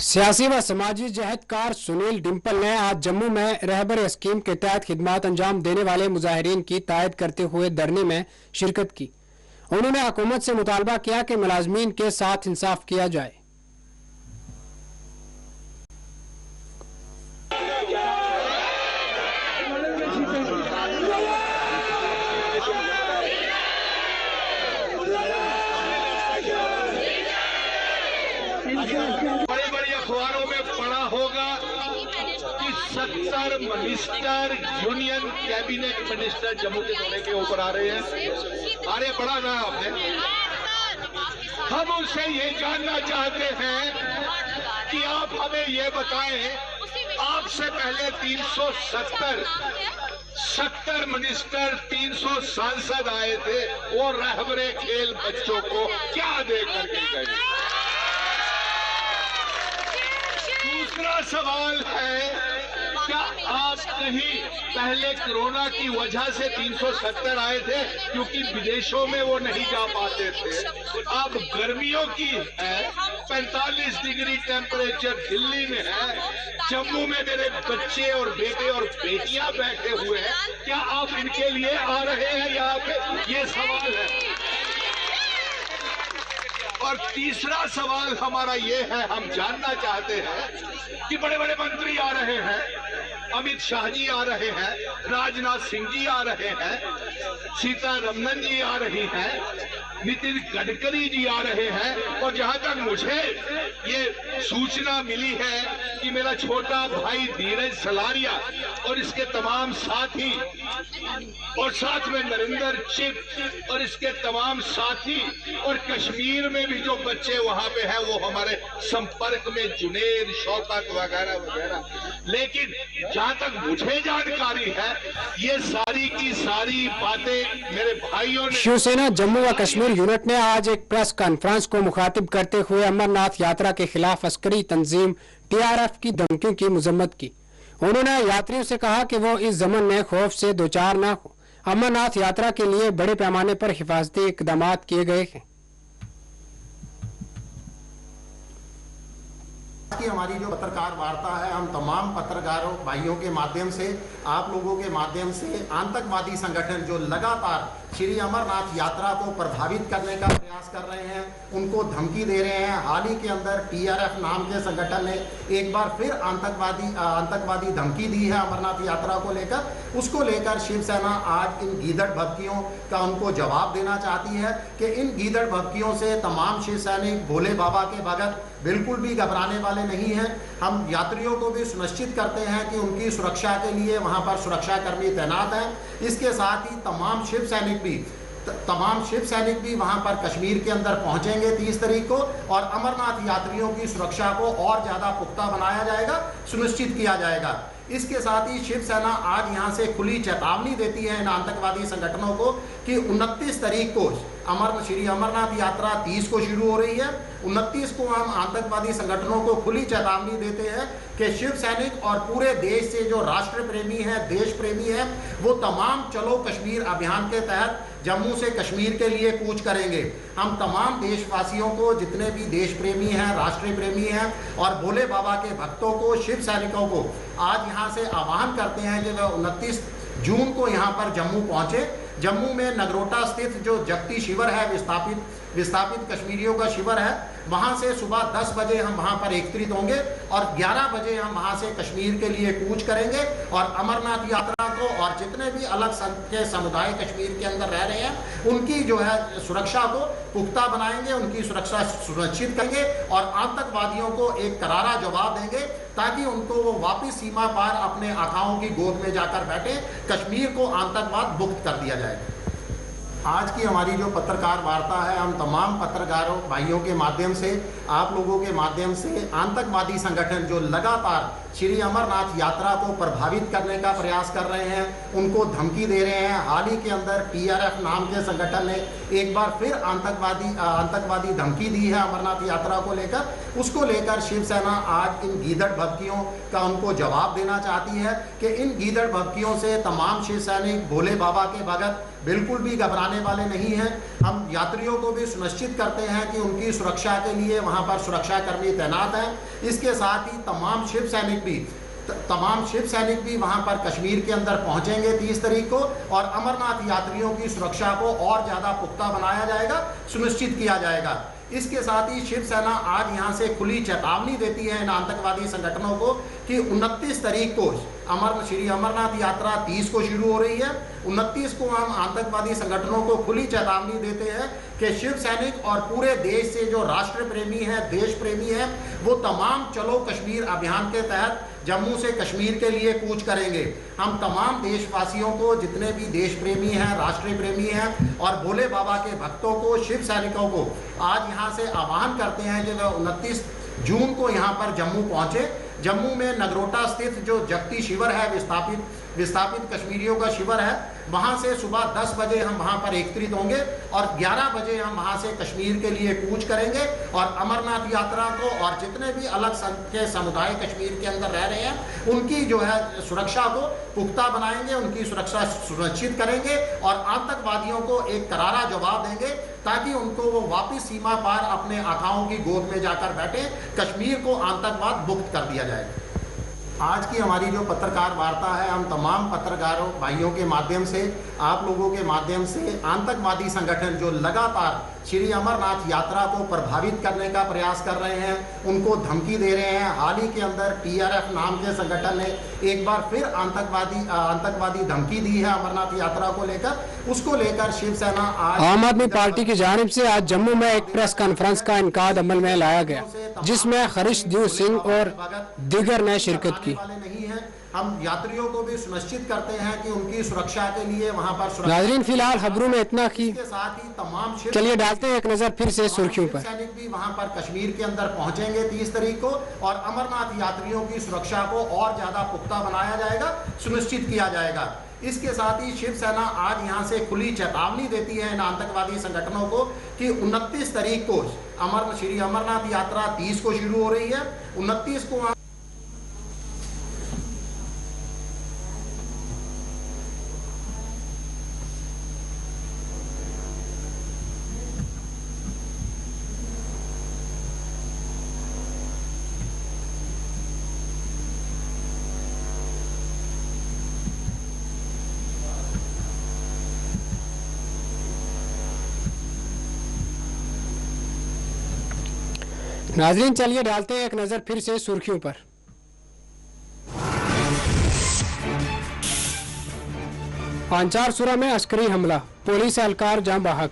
सियासी व समाजी जहदकार सुनील डिम्पल ने आज जम्मू में रहबर स्कीम के तहत खिदमत अंजाम देने वाले मुजाहिरीन की तायद करते हुए धरने में शिरकत की। उन्होंने हुकूमत से मुतालबा किया कि मुलाजमीन के साथ इंसाफ किया जाए। बड़ी बड़ी अखबारों में पढ़ा होगा कि 70 minister union cabinet minister Jammu के दौरे के ऊपर आ रहे हैं। अरे पढ़ा ना आपने? हम उनसे ये जानना चाहते हैं कि आप हमें ये बताएं, आपसे पहले 70 मिनिस्टर 300 सांसद आए थे, वो रहबरे खेल बच्चों को क्या दे करके गए? दूसरा सवाल है, क्या आप कहीं पहले कोरोना की वजह से 370 आए थे क्योंकि विदेशों में वो नहीं जा पाते थे? अब गर्मियों की है, 45 डिग्री टेम्परेचर दिल्ली में है, जम्मू में मेरे बच्चे और बेटे और बेटियां बैठे हुए हैं, क्या आप इनके लिए आ रहे हैं यहाँ पे? ये सवाल है। और तीसरा सवाल हमारा ये है, हम जानना चाहते हैं कि बड़े बड़े मंत्री आ रहे हैं, अमित शाह जी आ रहे हैं, राजनाथ सिंह जी आ रहे हैं, सीतारमण जी आ रही हैं, नितिन गडकरी जी आ रहे हैं, और जहां तक मुझे ये सूचना मिली है कि मेरा छोटा भाई धीरज सलारिया और इसके तमाम साथी और साथ में नरेंद्र चिप और इसके तमाम साथी और कश्मीर में भी जो बच्चे वहां पे हैं वो हमारे संपर्क में, जुनेद, शौकत वगैरह वगैरह। लेकिन जहां तक मुझे जानकारी है, ये सारी की सारी बातें मेरे भाइयों ने। शिवसेना जम्मू व कश्मीर यूनिट ने आज एक प्रेस कॉन्फ्रेंस को मुखातिब करते हुए अमरनाथ यात्रा के खिलाफ तस्करी तंजीम TRF की धमकियों की मजम्मत की। उन्होंने यात्रियों से कहा कि वो इस ज़मन में खौफ से दो चार न हो। अमरनाथ यात्रा के लिए बड़े पैमाने पर हिफाजती इकदाम किए गए हैं। की हमारी जो पत्रकार वार्ता है, हम तमाम पत्रकारों भाइयों के माध्यम से, आप लोगों के माध्यम से आतंकवादी संगठन जो लगातार श्री अमरनाथ यात्रा को प्रभावित करने का प्रयास कर रहे हैं, उनको धमकी दे रहे हैं। हाल ही के अंदर TRF नाम के संगठन ने एक बार फिर आतंकवादी धमकी दी है अमरनाथ यात्रा को लेकर। उसको लेकर शिवसेना आज इन गीदड़ भभकियों का उनको जवाब देना चाहती है कि इन गीदड़ भभकियों से तमाम शिव सैनिक भोले बाबा के भगत बिल्कुल भी घबराने वाले नहीं हैं। हम यात्रियों को भी सुनिश्चित करते हैं कि उनकी सुरक्षा के लिए वहां पर सुरक्षाकर्मी तैनात हैं। इसके साथ ही तमाम शिव सैनिक भी वहां पर कश्मीर के अंदर पहुंचेंगे 30 तारीख को, और अमरनाथ यात्रियों की सुरक्षा को और ज्यादा पुख्ता बनाया जाएगा, सुनिश्चित किया जाएगा। इसके साथ ही शिवसेना आज यहां से खुली चेतावनी देती है इन आतंकवादी संगठनों को कि 29 तारीख को श्री अमरनाथ यात्रा 30 को शुरू हो रही है। 29 को हम आतंकवादी संगठनों को खुली चेतावनी देते हैं कि शिव सैनिक और पूरे देश से जो राष्ट्र प्रेमी है, देश प्रेमी है, वो तमाम चलो कश्मीर अभियान के तहत जम्मू से कश्मीर के लिए कूच करेंगे। हम तमाम देशवासियों को, जितने भी देश प्रेमी हैं, राष्ट्रीय प्रेमी हैं और भोले बाबा के भक्तों को, शिव सैनिकों को आज यहाँ से आह्वान करते हैं कि वह 29 जून को यहाँ पर जम्मू पहुँचे। जम्मू में नगरोटा स्थित जो जगती शिविर है, विस्थापित कश्मीरियों का शिविर है, वहां से सुबह 10 बजे हम वहां पर एकत्रित होंगे और 11 बजे हम वहां से कश्मीर के लिए कूच करेंगे और अमरनाथ यात्रा को और जितने भी अलग के समुदाय कश्मीर के अंदर रह रहे हैं उनकी जो है सुरक्षा को पुख्ता बनाएंगे, उनकी सुरक्षा सुनिश्चित करेंगे और आतंकवादियों को एक करारा जवाब देंगे ताकि उनको वो वापस सीमा पार अपने आकाओं की गोद में जाकर बैठे, कश्मीर को आतंकवाद मुक्त कर दिया जाए। आज की हमारी जो पत्रकार वार्ता है, हम तमाम पत्रकारों भाइयों के माध्यम से, आप लोगों के माध्यम से आतंकवादी संगठन जो लगातार श्री अमरनाथ यात्रा को प्रभावित करने का प्रयास कर रहे हैं, उनको धमकी दे रहे हैं। हाल ही के अंदर TRF नाम के संगठन ने एक बार फिर आतंकवादी धमकी दी है अमरनाथ यात्रा को लेकर। उसको लेकर शिवसेना आज इन गीदड़ भभकियों का उनको जवाब देना चाहती है कि इन गीदड़ भभकियों से तमाम शिव सैनिक भोले बाबा के भगत बिल्कुल भी घबराने वाले नहीं हैं। हम यात्रियों को भी सुनिश्चित करते हैं कि उनकी सुरक्षा के लिए वहां पर सुरक्षाकर्मी तैनात हैं। इसके साथ ही तमाम शिव सैनिक भी वहां पर कश्मीर के अंदर पहुंचेंगे 30 तारीख को और अमरनाथ यात्रियों की सुरक्षा को और ज्यादा पुख्ता बनाया जाएगा, सुनिश्चित किया जाएगा। इसके साथ ही शिवसेना आज यहां से खुली चेतावनी देती है इन आतंकवादी संगठनों को कि 29 तारीख को श्री अमरनाथ यात्रा 30 को शुरू हो रही है। 29 को हम आतंकवादी संगठनों को खुली चेतावनी देते हैं कि शिव सैनिक और पूरे देश से जो राष्ट्र प्रेमी है, देश प्रेमी है, वो तमाम चलो कश्मीर अभियान के तहत जम्मू से कश्मीर के लिए कूच करेंगे। हम तमाम देशवासियों को, जितने भी देश प्रेमी हैं, राष्ट्रीय प्रेमी हैं और भोले बाबा के भक्तों को, शिव सैनिकों को आज यहाँ से आह्वान करते हैं कि वह 29 जून को यहाँ पर जम्मू पहुँचे। जम्मू में नगरोटा स्थित जो जगती शिविर है, विस्थापित कश्मीरियों का शिविर है, वहां से सुबह 10 बजे हम वहां पर एकत्रित होंगे और 11 बजे हम वहां से कश्मीर के लिए कूच करेंगे और अमरनाथ यात्रा को और जितने भी अलग के समुदाय कश्मीर के अंदर रह रहे हैं उनकी जो है सुरक्षा को पुख्ता बनाएंगे, उनकी सुरक्षा सुनिश्चित करेंगे और आतंकवादियों को एक करारा जवाब देंगे ताकि उनको वो वापस सीमा पार अपने आकाओं की गोद में जाकर बैठे, कश्मीर को आतंकवाद मुक्त कर दिया जाए। आज की हमारी जो पत्रकार वार्ता है, हम तमाम पत्रकारों भाइयों के माध्यम से, आप लोगों के माध्यम से आतंकवादी संगठन जो लगातार श्री अमरनाथ यात्रा को प्रभावित करने का प्रयास कर रहे हैं, उनको धमकी दे रहे हैं। हाल ही के अंदर TRF नाम के संगठन ने एक बार फिर आतंकवादी धमकी दी है अमरनाथ यात्रा को लेकर। उसको लेकर शिवसेना आज आम आदमी पार्टी की जानिब से आज जम्मू में एक प्रेस कॉन्फ्रेंस का इनकाद अमल में लाया गया, जिसमें खरिशदेव सिंह और दीगर ने शिरकत की। हम यात्रियों को भी सुनिश्चित करते हैं कि उनकी सुरक्षा के लिए वहां पर नाजरीन फिलहाल खबरों में इतना की। साथ ही तमाम चलिए डालते हैं एक नजर फिर से सुर्खियों पर। सैनिक भी वहां पर कश्मीर के अंदर पहुंचेंगे 30 तारीख को और अमरनाथ यात्रियों की सुरक्षा को और ज्यादा पुख्ता बनाया जाएगा, सुनिश्चित किया जाएगा। इसके साथ ही शिवसेना आज यहां से खुली चेतावनी देती है इन आतंकवादी संगठनों को कि 29 तारीख को श्री अमरनाथ यात्रा 30 को शुरू हो रही है, 29 को नाजरीन, चलिए डालते हैं एक नजर फिर से सुर्खियों पर। पांचार सुरा में अस्करी हमला, पुलिस एहलकार जाँ बहक।